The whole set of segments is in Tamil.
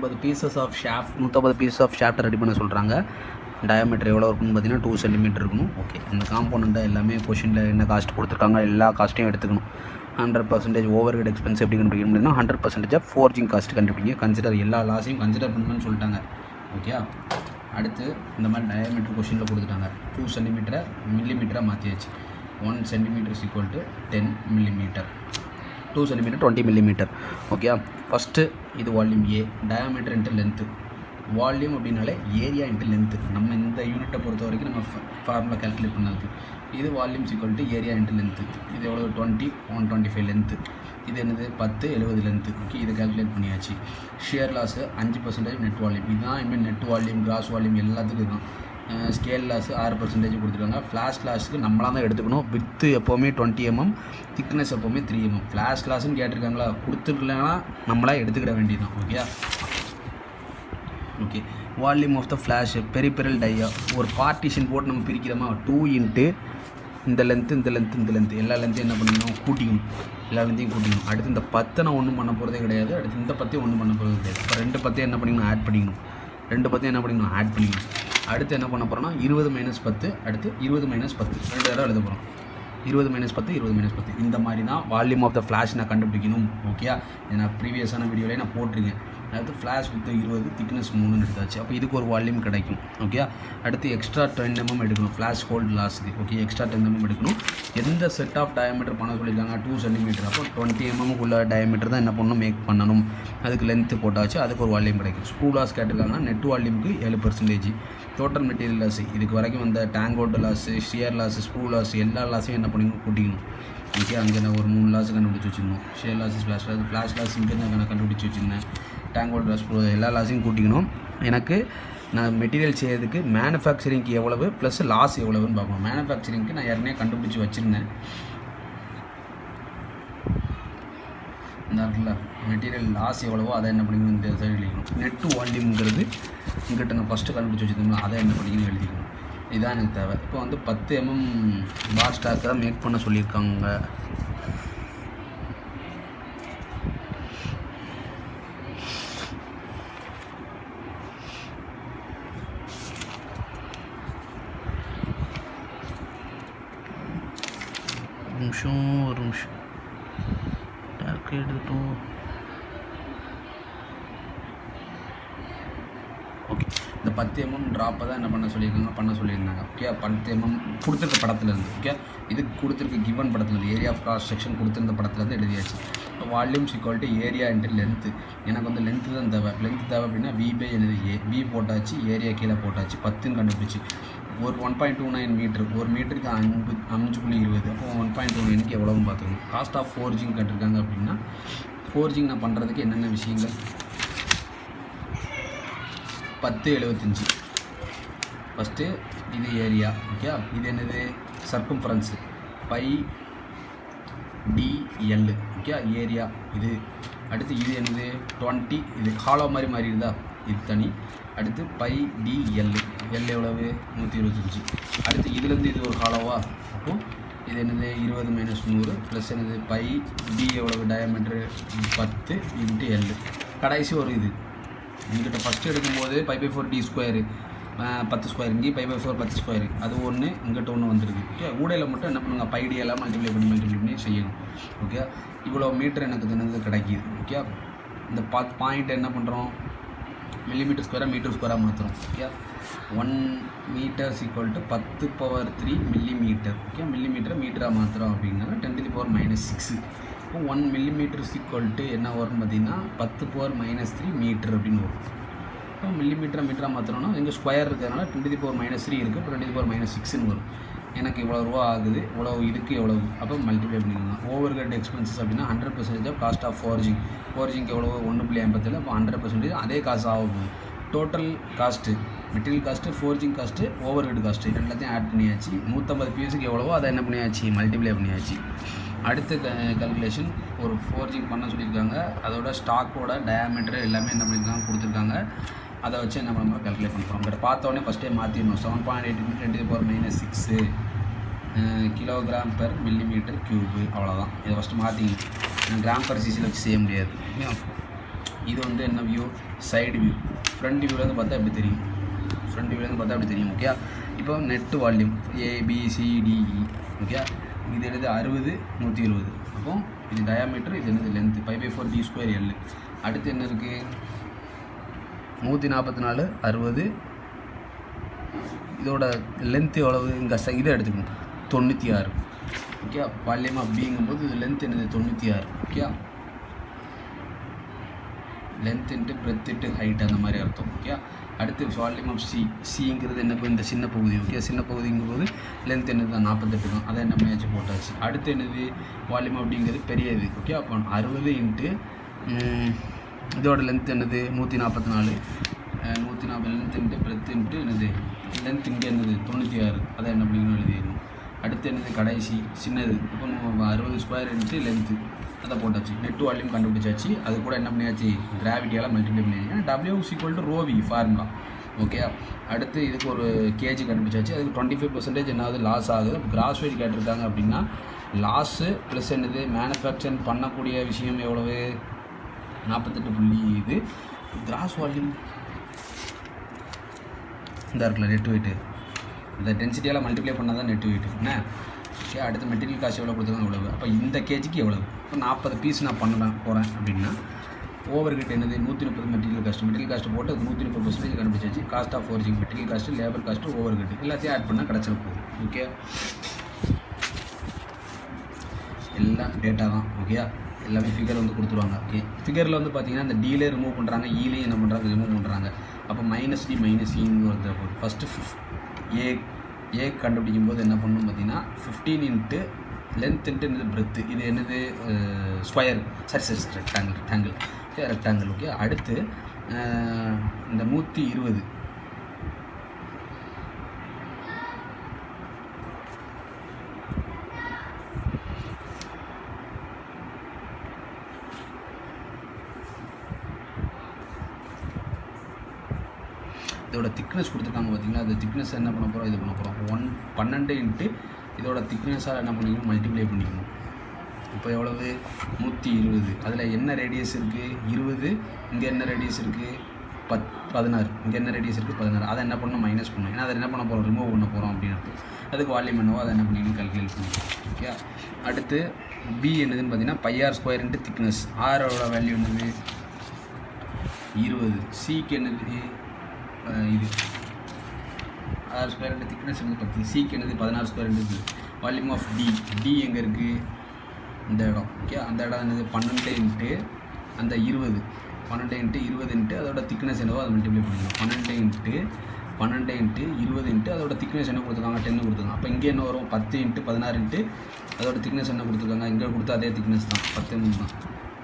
150 pieces of shaft 150 pieces of ஷாஃப்ட்டை ரெடி பண்ண சொல்கிறாங்க. டயாமீட்டர் எவ்வளோ இருக்குன்னு பார்த்தீங்கன்னா 2 சென்டிமீட்டர் இருக்கணும். ஓகே, இந்த காம்போனண்ட்டை எல்லாமே கொஷினில் என்ன காஸ்ட் கொடுத்துருக்காங்க எல்லா காஸ்ட்டையும் எடுத்துக்கணும். 100% ஓவர் ஹெட் எக்ஸ்பென்ஸ் எப்படி கண்டுபிடிக்க முடியும்னா 100% ஆஃப் ஃபோர்ஜிங் காஸ்ட் கண்டுபிடிங்க. கன்சிடர் எல்லா லாஸையும் கன்சிடர் பண்ணுங்கன்னு சொல்லிட்டாங்க. ஓகே, அடுத்து இந்த மாதிரி டயாமீட்டர் கொஷினில் கொடுத்துட்டாங்க. 2 சென்டிமீட்டரை மில்லிமீட்டராக மாற்றியாச்சு. 1 centimetre equal to 10 millimetre. 2 centimetre 20 millimetre. Okay, first இது வால்யூம் ஏ, டயாமீட்டர் இன்ட்டு லென்த்து. வால்யூம் அப்படின்னாலே ஏரியா இன்ட்டு லென்த்து. நம்ம இந்த யூனிட்டை பொறுத்த வரைக்கும் நம்ம ஃபார்முலா கால்குலேட் பண்ணது. இது volume equal to area into length. இது எவ்வளோ 20, 125 லென்த்து. இது என்னது 10, 70 லென்த்து. ஓகே, இதை கால்குலேட் பண்ணியாச்சு. Shear loss 5% net volume. இதுதான் ஐ மீன் நெட் வால்யூம், கிராஸ் வால்யூம் எல்லாத்துக்கும் இதுதான். ஸ்கேல் லாஸு 6% கொடுத்துருக்காங்க. ஃப்ளாஷ் லாஸுக்கு நம்மளாக தான் எடுத்துக்கணும். வித்து எப்போவுமே 20 mm, திக்னஸ் எப்போவுமே 3 mm. ஃப்ளாஷ் லாஸ்ன்னு கேட்டிருக்காங்களா, கொடுத்துருக்கலன்னா நம்மளாக எடுத்துக்கிட வேண்டியதான். Okay okay volume of the flash peripheral டையா ஒரு பார்ட்டிஷன் போட்டு நம்ம பிரிக்கிறோமா, 2 இன்ட்டு இந்த லென்த்து இந்த லென்த்து இந்த லென்த்து எல்லா லென்த்தையும் என்ன பண்ணிக்கணும், கூட்டிக்கணும். எல்லா லென்த்தையும் கூட்டிக்கணும். அடுத்து இந்த 10 நான் ஒன்றும் பண்ண போகிறதே கிடையாது. அடுத்து இந்த 10 ஒன்றும் பண்ண போகிறது கிடையாது. இப்போ 2 10 என்ன பண்ணிக்கணும், ஆட் பண்ணிக்கணும். 2 10 என்ன பண்ணிக்கணும், ஆட் பண்ணிக்கணும். அடுத்து என்ன பண்ண போகிறோம்னா 20 - 10, அடுத்து 20 - 10 2 தடவை எழுத போகிறோம். 20 - 10 20 - 10 இந்த மாதிரி தான் வால்யூம் ஆஃப் த ஃப்ளாஷ் நான் கண்டுபிடிக்கணும். ஓகே, நான் ப்ரீவியஸான வீடியோலேயே நான் போட்டிருக்கேன். அடுத்து ஃப்ளாஷ் வித் 20, திக்னஸ் 3 எடுத்தாச்சு. அப்போ இதுக்கு ஒரு வால்யூம் கிடைக்கும். ஓகே, அடுத்து எக்ஸ்ட்ரா 10 mm எடுக்கணும் ஃப்ளாஷ் ஹோல்ட் லாஸுக்கு. ஓகே, எக்ஸ்ட்ரா 10 mm எடுக்கணும். எந்த செட் ஆஃப் டயாமீட்டர் பண்ண சொல்லியிருக்காங்க, 2 சென்டிமீட்டர். அப்போ 20 mm உள்ள டயாமீட்டர் தான் என்ன பண்ணணும், மேக் பண்ணணும். அதுக்கு லென்த்து போட்டாச்சு, அதுக்கு ஒரு வால்யூம் கிடைக்கும். ஸ்க்ரூ லாஸ் கேட்டிருக்காங்க. நெட் வால்யூமுக்கு 7%. டோட்டல் மெட்டீரியல் லாஸ் இதுக்கு வரைக்கும் வந்த tong hold loss, shear loss, screw loss எல்லா லாஸையும் என்ன பண்ணிக்கணும், கூட்டிக்கணும். ஓகே, அங்கே நான் ஒரு 3 லாஸ் கண்டுபிடிச்சி வச்சுருந்தோம். ஷியர் லாஸஸ், ஃப்ளாஷ் லாஸ் இங்கே நான் கண்டுபிடிச்சி வச்சுருந்தேன். டேங்க் ஹோல்டு லாஸ் எல்லா லாஸையும் கூட்டிக்கணும். எனக்கு நான் மெட்டீரியல் செய்யறதுக்கு மேனுஃபேக்சரிங்க்கு எவ்வளவு ப்ளஸ் லாஸ் எவ்வளவுன்னு பார்க்கணும். மேனுஃபேக்சரிங்க்கு நான் ஏற்கனவே கண்டுபிடிச்சி வச்சுருந்தேன். இந்த இடத்துல மெட்டீரியல் லாஸ் எவ்வளவோ அதை என்ன பண்ணிக்கணும், இந்த சைடு எழுதிக்கணும். நெட்டு வால்யூம்ங்கிறது இங்கிட்ட நான் ஃபஸ்ட்டு கண்டுபிடிச்சி வச்சுருந்தோம்னா அதை என்ன பண்ணிக்கணும் எழுதிக்கணும். இதுதான் எனக்கு தேவை. இப்போ வந்து 10 mm பார் ஸ்டாக் தான் மேக் பண்ண சொல்லியிருக்காங்க. ஒரு நிமிஷம் டார்க் எடுத்துட்டோம். ஓகே, இந்த 10 mm ட்ராப்பை தான் என்ன பண்ண சொல்லியிருந்தாங்க. ஓகே, 10 mm கொடுத்துருக்க படத்துலேருந்து. ஓகே, இது கொடுத்துருக்க கிவன் படத்துலேருந்து ஏரியா ஆஃப் கிராஸ் செக்ஷன் கொடுத்துருந்த படத்துலேருந்து எழுதியாச்சு. இப்போ volumes equal to area into length. எனக்கு வந்து லென்த்து தான் தேவை. லென்த்து தேவை அப்படின்னா V/A ஏ. V போட்டாச்சு, ஏரியா கீழே போட்டாச்சு, 10ன்னு கண்டுபிடிச்சி. ஒரு 1.29 மீட்டர், ஒரு மீட்டருக்கு 5.20. அப்போ 1.29க்கு எவ்வளோன்னு பார்த்துக்கணும். காஸ்ட் ஆஃப் ஃபோர்ஜிங் கேட்டிருக்காங்க அப்படின்னா ஃபோர்ஜிங் நான் பண்ணுறதுக்கு என்னென்ன விஷயங்கள், 10/75. ஃபஸ்ட்டு இது ஏரியா. ஓகே, இது என்னது சர்க்கம்ஃபரன்ஸு πdl. ஓகே, ஏரியா இது. அடுத்து இது என்னது 20, இது ஹாலோ மாதிரி மாறிடுதா, இது தனி. அடுத்து πdl, எல் எவ்வளவு 125. அடுத்து இதுலேருந்து இது ஒரு ஹாலோவா, அப்போது இது என்னது 20 - 100 ப்ளஸ் என்னது πd எவ்வளவு டயாமீட்ரு 10 × l. கடைசி ஒரு இது எங்கிட்ட ஃபஸ்ட்டு எடுக்கும்போது π/4d², 10 ஸ்கொயர். இங்கே π/4 10 ஸ்கொயர். அது ஒன்று இங்கிட்ட ஒன்று வந்துருக்கு. ஓகே, ஊடையில் மட்டும் என்ன பண்ணுங்கள், πd எல்லாம் மல்டிப்ளை பண்ணி செய்யணும். ஓகே, இவ்வளோ மீட்டர் எனக்கு தினது கிடைக்கிது. ஓகே, இந்த பாயிண்ட் என்ன பண்ணுறோம், mm² மீட்டர்² மாற்றுறோம். Okay, 1 metre equal to 10⁻³ millimetre. Okay, மில்லிமீட்டரை மீட்டராக மாற்றுறோம் அப்படின்னா 10⁻⁻6. இப்போ 1 மில்லிமீட்டர் ஈக்குவல் டு என்ன வரும்னு பார்த்தீங்கன்னா 10⁻³ மீட்டர் அப்படின்னு வரும். இப்போ மீட்டராக மாற்றணும்னா இங்கே ஸ்கொயர் இருக்கிறதுனால 10⁻³ இருக்குது. இப்போ 10⁻6ன்னு வரும். எனக்கு இவ்வளோ ரூபா ஆகுது, இவ்வளோ இதுக்கு எவ்வளவு, அப்போ மல்டிப்ளை பண்ணிக்கலாம். ஓவர் ஹெட் எக்ஸ்பென்சஸ் அப்படின்னா 100% ஆஃப் காஸ்ட் ஆஃப் ஃபோர்ஜிங்க்கு எவ்வளோ 1.57. அப்போ 100% அதே காசு ஆகும். Total cost, material cost, forging cost, over head cost எல்லாத்தையும் ஆட் பண்ணியாச்சு. 150 பீஸுக்கு எவ்வளவோ அதை என்ன பண்ணியாச்சு, மல்டிப்ளை பண்ணியாச்சு. அடுத்த கல்குலேஷன் ஒரு ஃபோர்ஜிங் பண்ண சொல்லியிருக்காங்க. அதோட ஸ்டாக்கோட டயாமீட்டர் எல்லாமே என்ன பண்ணியிருக்காங்க, கொடுத்துருக்காங்க. அதை வச்சு என்ன நம்ம கல்குலேட் பண்ணுறோம். பட் பார்த்தோன்னே ஃபஸ்ட்டே மாற்றிடணும். 7.8 × 10⁻⁶ kg/mm3. அவ்வளோதான். இதை ஃபஸ்ட்டு மாற்றிக்கணும். கிராம் பர் சிசியில் வச்சு செய்ய முடியாது. இது வந்து என்ன வியூ, சைடு வியூ. ஃப்ரண்ட் வியூலேருந்து பார்த்தா எப்படி தெரியும், ஃப்ரண்ட் வியூலேருந்து பார்த்தா அப்படி தெரியும். ஓகே, இப்போ நெட்டு வால்யூம் ABCDE. ஓகே, இது எடுத்து 60 120. அப்போ இது டயாமீட்டர், இது என்னது லென்த்து, π/4d²L. அடுத்து என்ன இருக்குது, 144 60. இதோட லென்த்து எவ்வளவு, இங்கே இதை எடுத்துக்கணும் 96. ஓகே, வால்யூம் அப்படிங்கும்போது இது லென்த் என்னது 96. Okay, length into breadth into height அந்த மாதிரி அர்த்தம். ஓகே, அடுத்து வால்யூம் ஆஃப் சிங்கிறது என்ன, இப்போ இந்த சின்ன பகுதி. ஓகே, சின்ன பகுதிங்கும்போது லென்த் என்னது தான் 48 தான், அதை என்ன பண்ணியாச்சு போட்டாச்சு. அடுத்து என்னது வால்யூம் அப்படிங்கிறது பெரிய இது. ஓகே, அப்போ 60 இன்ட்டு இதோட லென்த் என்னது 144. 140 லென்த் இன்ட்டு பிரெத் இன்ட்டு என்னது லென்த் இங்கே என்னது 96, அதை என்ன பண்ணிக்கணும் எழுதிடணும். அடுத்து என்னது கடைசி சின்னது, இப்போ 60² இன்ட்டு லென்த்து, அதை போட்டாச்சு. நெட் வால்யூம் கண்டுபிடிச்சாச்சு. அது கூட என்ன பண்ணியாச்சு, கிராவிட்டியால் மல்டிப்ளை பண்ணியாச்சு. W=ρV formula. ஓகே, அடுத்து இதுக்கு ஒரு கேஜி கண்டுபிடிச்சாச்சு. அதுக்கு 25% என்னாவது லாஸ் ஆகுது. கிராஸ் வெயிட் கேட்டிருக்காங்க அப்படின்னா லாஸு ப்ளஸ் என்னது மேனுஃபேக்சர் பண்ணக்கூடிய விஷயம் எவ்வளவு, 48. இது கிராஸ் வால்யூம் இந்த இருக்குல்ல நெட் வெயிட்டு, இந்த டென்சிட்டியால் மல்டிப்ளை பண்ணால் தான் நெட் வெயிட் என்ன. ஓகே, அடுத்து மெட்டீரியல் காஸ்ட் எவ்வளோ கொடுத்துருக்காங்க எவ்வளவு, அப்போ இந்த கேஜிக்கு எவ்வளவு. இப்போ 40 பீஸ் நான் போகிறேன் அப்படின்னா ஓவர் ஹெட் என்னது 130 மெட்டீரியல் காஸ்ட் போட்டு 130% கண்டுபிடிச்சாச்சு. Cost of forging, material cost, labour cost, overhead எல்லாத்தையும் ஆட் பண்ணால் கிடச்சிட போகுது. ஓகே, எல்லாம் டேட்டா தான். ஓகே, எல்லாமே ஃபிகர் வந்து கொடுத்துருவாங்க. ஓகே, ஃபிகரில் வந்து பார்த்தீங்கன்னா இந்த டீலே ரிமூவ் பண்ணுறாங்க, ஈலையும் என்ன பண்ணுறாங்க ரிமூவ் பண்ணுறாங்க. அப்போ -D -E வருது. ஃபஸ்ட்டு ஏ கண்டுபிடிக்கும் போது என்ன பண்ணணும் பார்த்தீங்கன்னா 15 இன்ட்டு லென்த் இன்ட்டு என்னது பிரெத்து, இது என்னது ஸ்கொயர், சரி ரெக்டாங்கிள். ஓகே, அடுத்து இந்த 120 இதோட திக்னஸ் கொடுத்துருக்காங்க பார்த்தீங்களா. அந்த திக்னஸ் என்ன பண்ண போகிறோம், இது பண்ண போகிறோம் 12 இன்ட்டு இதோட திக்னஸாக என்ன பண்ணிக்கணும் மல்டிப்ளை பண்ணிக்கணும். இப்போ எவ்வளவு 120. அதில் என்ன ரேடியஸ் இருக்குது 20, இங்கே என்ன ரேடியஸ் இருக்குது 16, இங்கே என்ன ரேடியஸ் இருக்குது 16. அதை என்ன பண்ணணும் மைனஸ் பண்ணணும், ஏன்னா அதை என்ன பண்ண போகிறோம் ரிமூவ் பண்ண போகிறோம் அப்படின்ட்டு. அதுக்கு வால்யூம் என்னவோ அதை என்ன பண்ணிக்கணும் கால்குலேட் பண்ணணும். ஓகே, அடுத்து B என்னதுன்னு பார்த்தீங்கன்னா πr² இன்ட்டு திக்னஸ். ஆரோட வேல்யூ என்னது 20. சிக்கு என்னது இது 6² திக்னஸ் வந்து 10. சிக்கு என்னது 16² இருக்குது. வால்யூம் ஆஃப் டி எங்கே இருக்குது, இந்த இடம். ஓகே, அந்த இடம் என்னது 12 இன்ட்டு அந்த 20, 12 இன்ட்டு 20 இன்ட்டு அதோட திக்னஸ் என்னவோ அதை மல்டிப்ளை பண்ணிக்கலாம். 12 இன்ட்டு 20 இன்ட்டு அதோட திக்னஸ் என்ன கொடுத்துருக்காங்க 10 கொடுத்துருக்காங்க. அப்போ இங்கே என்ன வரும் 10 இன்ட்டு 16 இன்ட்டு அதோட திக்னஸ் என்ன கொடுத்துருக்காங்க, இங்கே கொடுத்தா அதே திக்னஸ் தான் 10 தான்.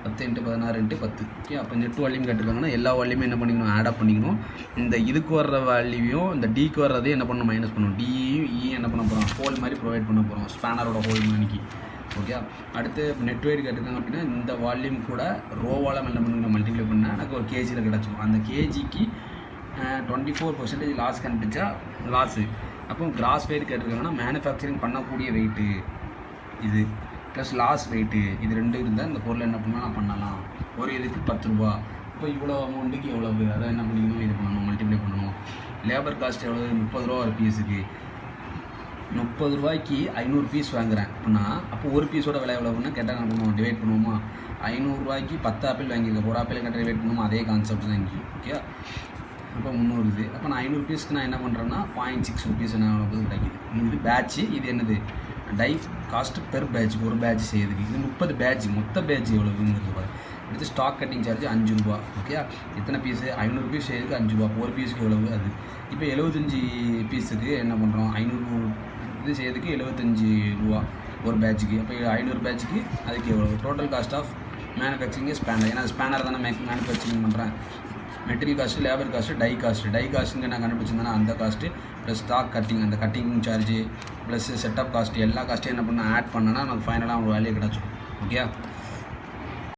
10 இன்ட்டு 16 இன்ட்டு 10. ஓகே, அப்போ நெட் வால்யூம் கேட்டிருக்காங்கன்னா எல்லா வால்யூமே என்ன பண்ணிக்கணும் ஆட் பண்ணிக்கணும். இந்த இதுக்கு வர்ற வேல்யூவையும் இந்த டிக்கு வர்றதையும் என்ன பண்ணணும் மைனஸ் பண்ணணும். டியும் என்ன பண்ண போகிறோம் ஹோல் மாதிரி ப்ரொவைட் பண்ண போகிறோம், ஸ்பேனரோட ஹோல் மணிக்கு. ஓகே, அடுத்து நெட் வெயிட் கேட்டிருக்காங்க அப்படின்னா இந்த வால்யூம் கூட ரோவால் என்ன பண்ணிக்கணும் மல்டிப்ளை பண்ணால் எனக்கு ஒரு கேஜியில் கிடச்சிடும். அந்த கேஜிக்கு 24% லாஸ் கண்டுபிடிச்சா லாஸு. அப்போ கிராஸ் வெயிட் கேட்டிருக்காங்கன்னா மேனுஃபேக்சரிங் பண்ணக்கூடிய வெயிட்டு இது ப்ளஸ் லாஸ் வெயிட்டு, இது ரெண்டு இருந்தால் இந்த பொருளை என்ன பண்ணலாம் பண்ணலாம். ஒரு இதுக்கு 10 ரூபா. இப்போ இவ்வளோ அமௌண்ட்டுக்கு எவ்வளவு, அதை என்ன பண்ணிக்கணும் இது பண்ணணும் மல்டிப்ளை பண்ணணும். லேபர் காஸ்ட் எவ்வளோ 30 ரூபா ஒரு பீஸுக்கு. 30 ரூபாய்க்கு 500 பீஸ் வாங்குறேன் அப்படின்னா அப்போ ஒரு பீஸோட விலை எவ்வளோன்னா கேட்டால் என்ன பண்ணுவோம் டிவைட் பண்ணுவோமா. 500 ரூபாய்க்கு 10 ஆப்பிள் வாங்கியிருக்கேன், ஒரு ஆப்பிள் கேட்டால் டிவைட் பண்ணுவோமா, அதே கான்செப்ட் தான் இங்கே. ஓகே, அப்போ 300 இது. அப்போ நான் 500 பீஸ்க்கு நான் என்ன பண்ணுறேன்னா 0.6 ருபீஸ் என்ன கிடைக்குது. இது பேட்ச்சு, இது என்னது டை காஸ்ட் பெர் பேட்ச், ஒரு பேட்ச் செய்யுதுக்கு. இது 30 பேட்ச், மொத்த பேட்ச் எவ்வளோங்கிறது பாரு. அடுத்து ஸ்டாக் கட்டிங் சார்ஜ் 5 ரூபா. ஓகே, எத்தனை பீஸு 500 பீஸ் செய்யுதுக்கு 5 ரூபா, ஒரு பீஸுக்கு எவ்வளவு அது. இப்போ 75 பீஸுக்கு என்ன பண்ணுறோம் 500 இது செய்யறதுக்கு 75 ரூபா ஒரு பேட்சுக்கு. அப்போ 500 பேட்சுக்கு அதுக்கு எவ்வளோ. Total cost of manufacturing spanner, ஏன்னா ஸ்பேனர் தானே மேனுஃபேக்சரிங் பண்ணுறேன். Material cost, labour cost, die காஸ்ட்டுங்க நான் கண்டுபிடிச்சிருந்தேன்னா அந்த காஸ்ட்டு ப்ளஸ் ஸ்டாக் கட்டிங், அந்த cutting charge plus setup cost, எல்லா காஸ்ட்டையும் என்ன பண்ண ஆட் பண்ணனா நமக்கு ஃபைனலாக ஒரு வேல்யூ கிடச்சிடும். ஓகே.